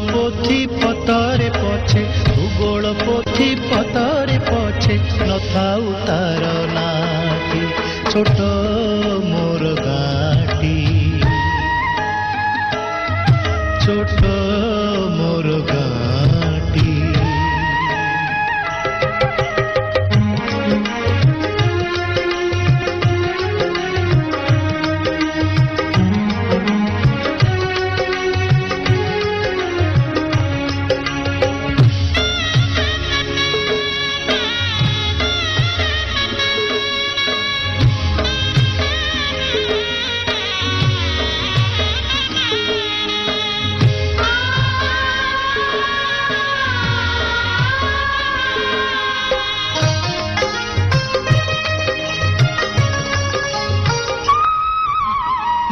पोथी पतरे पछे भूगोल पोथी पतरे पछे नथाउ तार नाटी छोट मोर गाटी छोट मोर गाटी।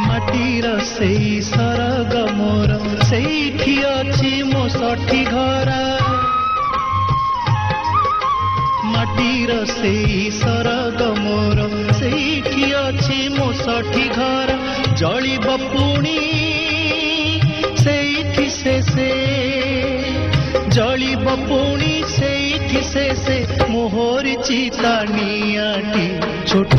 माटीर से सरग मोर सेठी अछि मो सठी घर माटीर से सरग मोर सेठी अछि मो सठी घर जलिब पुणी सेठी से जलिब पुणी सेठी से मोहर चिता नियाटी छोट